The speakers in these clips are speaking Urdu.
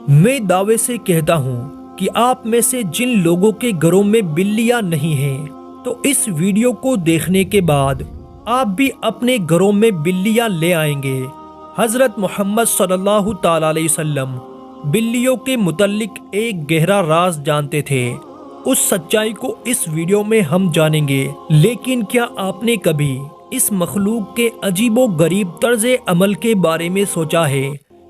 میں دعوے سے کہتا ہوں کہ آپ میں سے جن لوگوں کے گھروں میں بلیاں نہیں ہیں تو اس ویڈیو کو دیکھنے کے بعد آپ بھی اپنے گھروں میں بلیاں لے آئیں گے۔ حضرت محمد صلی اللہ تعالی علیہ وسلم بلیوں کے متعلق ایک گہرا راز جانتے تھے۔ اس سچائی کو اس ویڈیو میں ہم جانیں گے، لیکن کیا آپ نے کبھی اس مخلوق کے عجیب و غریب طرز عمل کے بارے میں سوچا ہے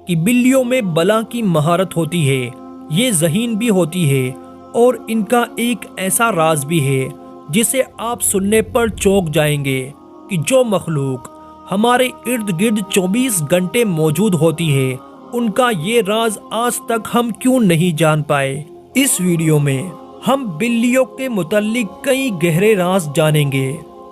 کہ بلیوں میں بلا کی مہارت ہوتی ہے، یہ ذہین بھی ہوتی ہے اور ان کا ایک ایسا راز بھی ہے جسے آپ سننے پر چونک جائیں گے کہ جو مخلوق ہمارے ارد گرد 24 گھنٹے موجود ہوتی ہے، ان کا یہ راز آج تک ہم کیوں نہیں جان پائے۔ اس ویڈیو میں ہم بلیوں کے متعلق کئی گہرے راز جانیں گے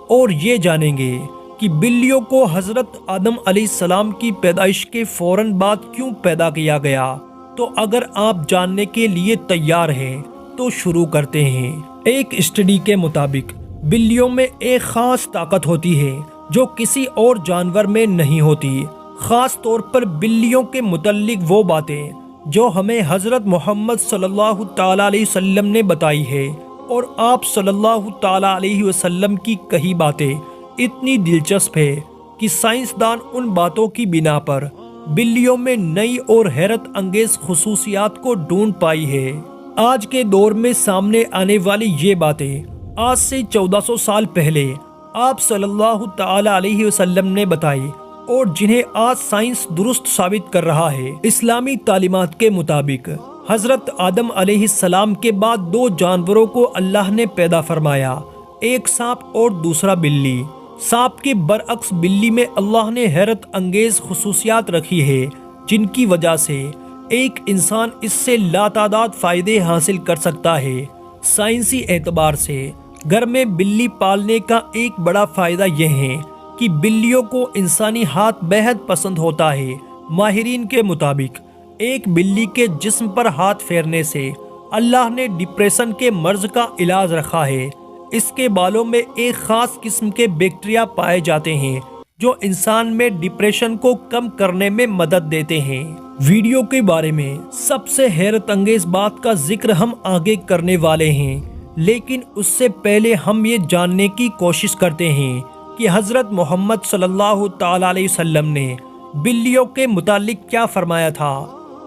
اور یہ جانیں گے کہ بلیوں کو حضرت آدم علیہ السلام کی پیدائش کے فوراً بعد کیوں پیدا کیا گیا۔ تو اگر آپ جاننے کے لیے تیار ہیں تو شروع کرتے ہیں۔ ایک اسٹڈی کے مطابق بلیوں میں ایک خاص طاقت ہوتی ہے جو کسی اور جانور میں نہیں ہوتی، خاص طور پر بلیوں کے متعلق وہ باتیں جو ہمیں حضرت محمد صلی اللہ تعالی علیہ وسلم نے بتائی ہے، اور آپ صلی اللہ تعالی علیہ وسلم کی کہی باتیں اتنی دلچسپ ہے کہ سائنسدان ان باتوں کی بنا پر بلیوں میں نئی اور حیرت انگیز خصوصیات کو ڈھونڈ پائی ہے۔ آج کے دور میں سامنے آنے والی یہ باتیں آج سے 1400 سال پہلے آپ صلی اللہ تعالی علیہ وسلم نے بتائی اور جنہیں آج سائنس درست ثابت کر رہا ہے۔ اسلامی تعلیمات کے مطابق حضرت آدم علیہ السلام کے بعد دو جانوروں کو اللہ نے پیدا فرمایا، ایک سانپ اور دوسرا بلی۔ سانپ کے برعکس بلی میں اللہ نے حیرت انگیز خصوصیات رکھی ہے جن کی وجہ سے ایک انسان اس سے لاتعداد فائدے حاصل کر سکتا ہے۔ سائنسی اعتبار سے گھر میں بلی پالنے کا ایک بڑا فائدہ یہ ہے کہ بلیوں کو انسانی ہاتھ بہت پسند ہوتا ہے۔ ماہرین کے مطابق ایک بلی کے جسم پر ہاتھ پھیرنے سے اللہ نے ڈپریشن کے مرض کا علاج رکھا ہے۔ اس کے بالوں میں ایک خاص قسم کے بیکٹیریا پائے جاتے ہیں جو انسان میں ڈپریشن کو کم کرنے میں مدد دیتے ہیں۔ ویڈیو کے بارے میں سب سے حیرت انگیز بات کا ذکر ہم آگے کرنے والے ہیں، لیکن اس سے پہلے ہم یہ جاننے کی کوشش کرتے ہیں کہ حضرت محمد صلی اللہ تعالی علیہ وسلم نے بلیوں کے متعلق کیا فرمایا تھا۔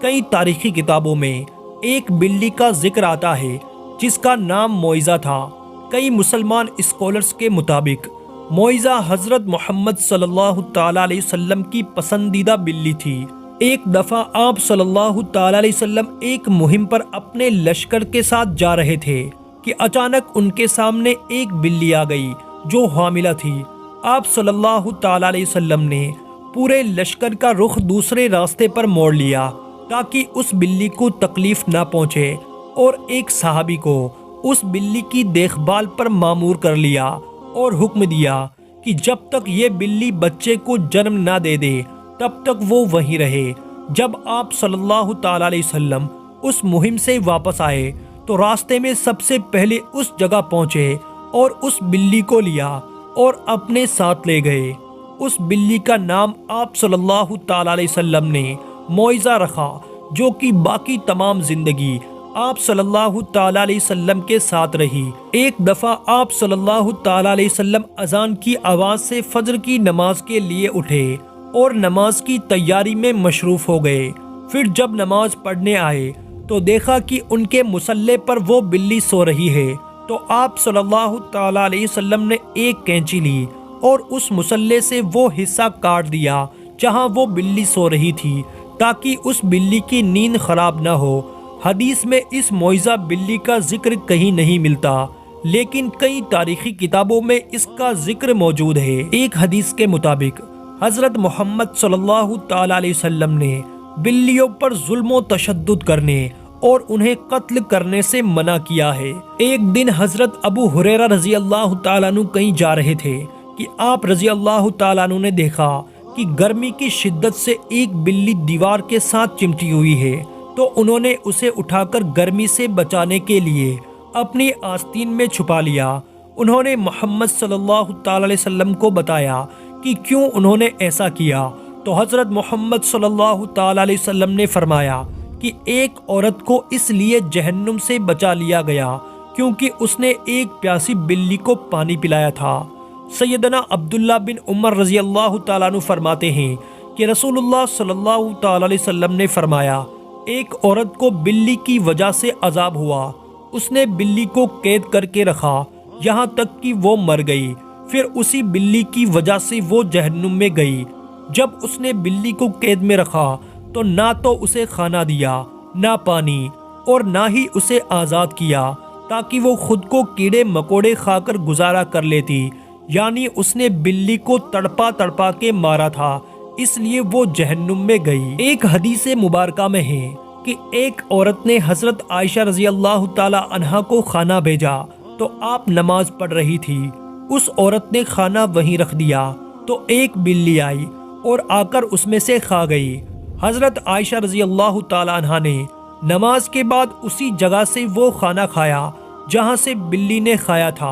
کئی تاریخی کتابوں میں ایک بلی کا ذکر آتا ہے جس کا نام معیزہ تھا۔ کئی مسلمان اسکالرز کے مطابق معیزہ حضرت محمد صلی اللہ تعالی علیہ وسلم کی پسندیدہ بلی تھی۔ ایک دفعہ آپ صلی اللہ تعالی علیہ وسلم ایک مہم پر اپنے لشکر کے ساتھ جا رہے تھے کہ اچانک ان کے سامنے ایک بلی آ گئی جو حاملہ تھی۔ آپ صلی اللہ تعالی علیہ وسلم نے پورے لشکر کا رخ دوسرے راستے پر موڑ لیا تاکہ اس بلی کو تکلیف نہ پہنچے، اور ایک صحابی کو اس بلی کی دیکھ بھال پر مامور کر لیا اور حکم دیا کہ جب تک یہ بلی بچے کو جنم نہ دے دے تب تک وہ وہیں رہے۔ جب آپ صلی اللہ تعالی علیہ وسلم اس مہم سے واپس آئے تو راستے میں سب سے پہلے اس جگہ پہنچے اور اس بلی کو لیا اور اپنے ساتھ لے گئے۔ اس بلی کا نام آپ صلی اللہ تعالی علیہ وسلم نے معیزہ رکھا، جو کہ باقی تمام زندگی آپ صلی اللہ تعالی علیہ وسلم کے ساتھ رہی۔ ایک دفعہ آپ صلی اللہ تعالی علیہ وسلم اذان کی آواز سے فجر کی نماز کے لیے اٹھے اور نماز کی تیاری میں مصروف ہو گئے۔ پھر جب نماز پڑھنے آئے تو دیکھا کہ ان کے مصلے پر وہ بلی سو رہی ہے، تو آپ صلی اللہ تعالی علیہ وسلم نے ایک کینچی لی اور اس مصلے سے وہ حصہ کاٹ دیا جہاں وہ بلی سو رہی تھی تاکہ اس بلی کی نیند خراب نہ ہو۔ حدیث میں اس معیزہ بلی کا ذکر کہیں نہیں ملتا، لیکن کئی تاریخی کتابوں میں اس کا ذکر موجود ہے۔ ایک حدیث کے مطابق حضرت محمد صلی اللہ تعالی علیہ وسلم نے بلیوں پر ظلم و تشدد کرنے اور انہیں قتل کرنے سے منع کیا ہے۔ ایک دن حضرت ابو ہریرہ رضی اللہ تعالیٰ عنہ کہیں جا رہے تھے کہ آپ رضی اللہ تعالیٰ عنہ نے دیکھا کہ گرمی کی شدت سے ایک بلی دیوار کے ساتھ چمٹی ہوئی ہے، تو انہوں نے اسے اٹھا کر گرمی سے بچانے کے لیے اپنی آستین میں چھپا لیا۔ انہوں نے محمد صلی اللہ تعالی علیہ وسلم کو بتایا کہ کیوں انہوں نے ایسا کیا، تو حضرت محمد صلی اللہ تعالی علیہ وسلم نے فرمایا کہ ایک عورت کو اس لیے جہنم سے بچا لیا گیا کیونکہ اس نے ایک پیاسی بلی کو پانی پلایا تھا۔ سیدنا عبداللہ بن عمر رضی اللہ تعالیٰ عنہ فرماتے ہیں کہ رسول اللہ صلی اللہ تعالیٰ علیہ وسلم نے فرمایا، ایک عورت کو بلی کی وجہ سے عذاب ہوا، اس نے بلی کو قید کر کے رکھا یہاں تک کہ وہ مر گئی، پھر اسی بلی کی وجہ سے وہ جہنم میں گئی۔ جب اس نے بلی کو قید میں رکھا تو نہ تو اسے کھانا دیا، نہ پانی، اور نہ ہی اسے آزاد کیا تاکہ وہ خود کو کیڑے مکوڑے کھا کر گزارا کر لیتی، یعنی اس نے بلی کو تڑپا تڑپا کے مارا تھا، اس لیے وہ جہنم میں گئی۔ ایک حدیث مبارکہ میں ہے کہ ایک عورت نے حضرت عائشہ رضی اللہ تعالی عنہا کو کھانا بھیجا تو آپ نماز پڑھ رہی تھی، اس عورت نے کھانا وہیں رکھ دیا تو ایک بلی آئی اور آ کر اس میں سے کھا گئی۔ حضرت عائشہ رضی اللہ تعالی عنہا نے نماز کے بعد اسی جگہ سے وہ کھانا کھایا جہاں سے بلی نے کھایا تھا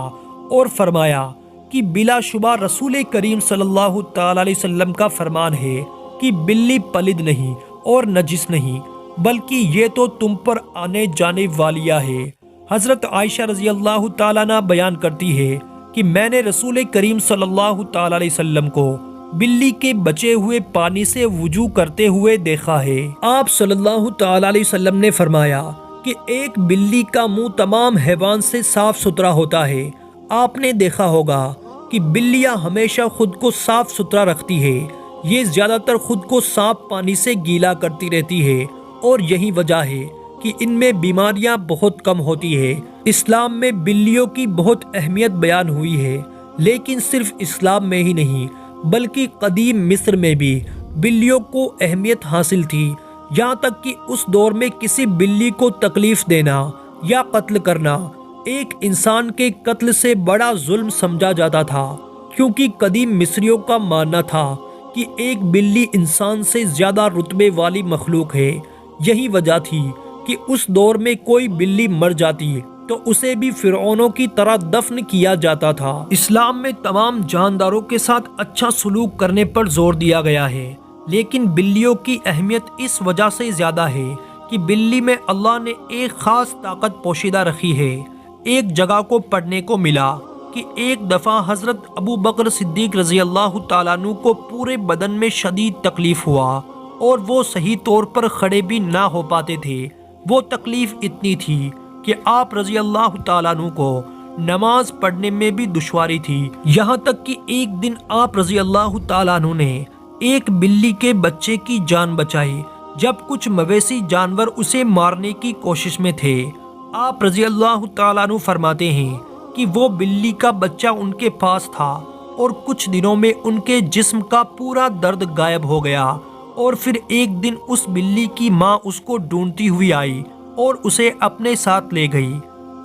اور فرمایا کہ بلا شبہ رسول کریم صلی اللہ تعالی علیہ وسلم کا فرمان ہے کہ بلی پلید نہیں اور نجس نہیں، بلکہ یہ تو تم پر آنے جانے والیہ ہے۔ حضرت عائشہ رضی اللہ تعالیٰ عنہ بیان کرتی ہے کہ میں نے رسول کریم صلی اللہ تعالیٰ علیہ وسلم کو بلی کے بچے ہوئے پانی سے وضو کرتے ہوئے دیکھا ہے۔ آپ صلی اللہ تعالیٰ علیہ وسلم نے فرمایا کہ ایک بلی کا منہ تمام حیوان سے صاف ستھرا ہوتا ہے۔ آپ نے دیکھا ہوگا کہ بلیاں ہمیشہ خود کو صاف ستھرا رکھتی ہے، یہ زیادہ تر خود کو صاف پانی سے گیلا کرتی رہتی ہے، اور یہی وجہ ہے کہ ان میں بیماریاں بہت کم ہوتی ہے۔ اسلام میں بلیوں کی بہت اہمیت بیان ہوئی ہے، لیکن صرف اسلام میں ہی نہیں بلکہ قدیم مصر میں بھی بلیوں کو اہمیت حاصل تھی، یہاں تک کہ اس دور میں کسی بلی کو تکلیف دینا یا قتل کرنا ایک انسان کے قتل سے بڑا ظلم سمجھا جاتا تھا، کیونکہ قدیم مصریوں کا ماننا تھا کہ ایک بلی انسان سے زیادہ رتبے والی مخلوق ہے۔ یہی وجہ تھی کہ اس دور میں کوئی بلی مر جاتی تو اسے بھی فرعونوں کی طرح دفن کیا جاتا تھا۔ اسلام میں تمام جانداروں کے ساتھ اچھا سلوک کرنے پر زور دیا گیا ہے، لیکن بلیوں کی اہمیت اس وجہ سے زیادہ ہے کہ بلی میں اللہ نے ایک خاص طاقت پوشیدہ رکھی ہے۔ ایک جگہ کو پڑھنے کو ملا کہ ایک دفعہ حضرت ابو بکر صدیق رضی اللہ تعالیٰ عنہ کو پورے بدن میں شدید تکلیف ہوا اور وہ صحیح طور پر کھڑے بھی نہ ہو پاتے تھے۔ وہ تکلیف اتنی تھی کہ آپ رضی اللہ تعالیٰ عنہ کو نماز پڑھنے میں بھی دشواری تھی، یہاں تک کہ ایک دن آپ رضی اللہ تعالیٰ عنہ نے ایک بلی کے بچے کی جان بچائی جب کچھ مویشی جانور اسے مارنے کی کوشش میں تھے۔ آپ رضی اللہ تعالیٰ عنہ فرماتے ہیں کہ وہ بلی کا بچہ ان کے پاس تھا اور کچھ دنوں میں ان کے جسم کا پورا درد غائب ہو گیا، اور پھر ایک دن اس بلی کی ماں اس کو ڈھونڈتی ہوئی آئی اور اسے اپنے ساتھ لے گئی۔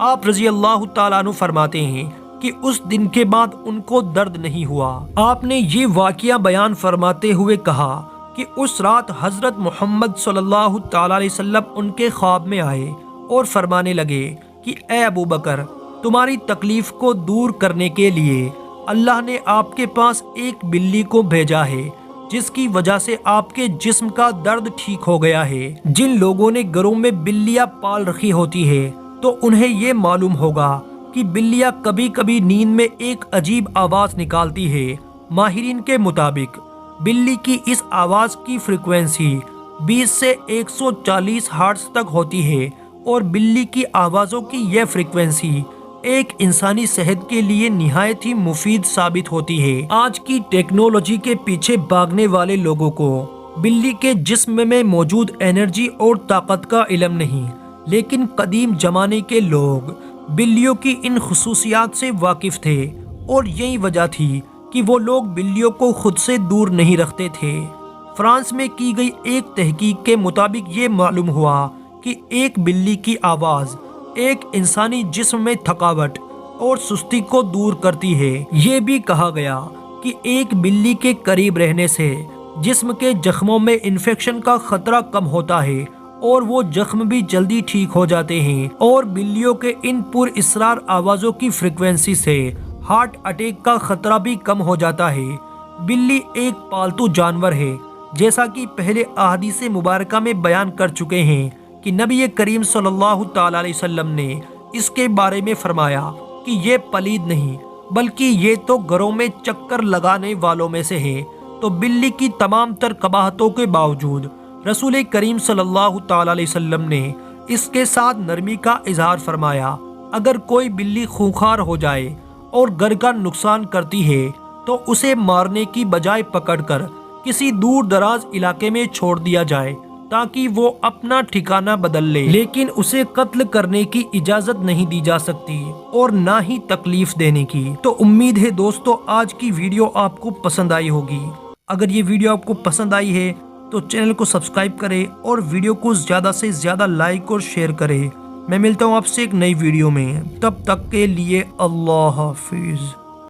آپ رضی اللہ تعالیٰ عنہ فرماتے ہیں کہ اس دن کے بعد ان کو درد نہیں ہوا۔ آپ نے یہ واقعہ بیان فرماتے ہوئے کہا کہ اس رات حضرت محمد صلی اللہ تعالیٰ علیہ وسلم ان کے خواب میں آئے اور فرمانے لگے کہ اے ابو بکر، تمہاری تکلیف کو دور کرنے کے لیے اللہ نے آپ کے پاس ایک بلی کو بھیجا ہے جس کی وجہ سے آپ کے جسم کا درد ٹھیک ہو گیا ہے۔ جن لوگوں نے گھروں میں بلیاں پال رکھی ہوتی ہے تو انہیں یہ معلوم ہوگا کہ بلیاں کبھی کبھی نیند میں ایک عجیب آواز نکالتی ہے۔ ماہرین کے مطابق بلی کی اس آواز کی فریکوینسی 20 سے 140 ہرٹز تک ہوتی ہے، اور بلی کی آوازوں کی یہ فریکوینسی ایک انسانی صحت کے لیے نہایت ہی مفید ثابت ہوتی ہے۔ آج کی ٹیکنالوجی کے پیچھے بھاگنے والے لوگوں کو بلی کے جسم میں موجود انرجی اور طاقت کا علم نہیں، لیکن قدیم زمانے کے لوگ بلیوں کی ان خصوصیات سے واقف تھے، اور یہی وجہ تھی کہ وہ لوگ بلیوں کو خود سے دور نہیں رکھتے تھے۔ فرانس میں کی گئی ایک تحقیق کے مطابق یہ معلوم ہوا کہ ایک بلی کی آواز ایک انسانی جسم میں تھکاوٹ اور سستی کو دور کرتی ہے۔ یہ بھی کہا گیا کہ ایک بلی کے قریب رہنے سے جسم کے زخموں میں انفیکشن کا خطرہ کم ہوتا ہے اور وہ زخم بھی جلدی ٹھیک ہو جاتے ہیں، اور بلیوں کے ان پر اسرار آوازوں کی فریکوینسی سے ہارٹ اٹیک کا خطرہ بھی کم ہو جاتا ہے۔ بلی ایک پالتو جانور ہے، جیسا کہ پہلے احادیث مبارکہ میں بیان کر چکے ہیں کہ نبی کریم صلی اللہ تعالی علیہ وسلم نے اس کے بارے میں فرمایا کہ یہ پلید نہیں بلکہ یہ تو گھروں میں چکر لگانے والوں میں سے ہے۔ تو بلی کی تمام تر قباحتوں کے باوجود رسول کریم صلی اللہ تعالی علیہ وسلم نے اس کے ساتھ نرمی کا اظہار فرمایا۔ اگر کوئی بلی خونخوار ہو جائے اور گھر کا نقصان کرتی ہے تو اسے مارنے کی بجائے پکڑ کر کسی دور دراز علاقے میں چھوڑ دیا جائے تاکہ وہ اپنا ٹھکانہ بدل لے، لیکن اسے قتل کرنے کی اجازت نہیں دی جا سکتی اور نہ ہی تکلیف دینے کی۔ تو امید ہے دوستو آج کی ویڈیو آپ کو پسند آئی ہوگی۔ اگر یہ ویڈیو آپ کو پسند آئی ہے تو چینل کو سبسکرائب کریں اور ویڈیو کو زیادہ سے زیادہ لائک اور شیئر کریں۔ میں ملتا ہوں آپ سے ایک نئی ویڈیو میں، تب تک کے لیے اللہ حافظ۔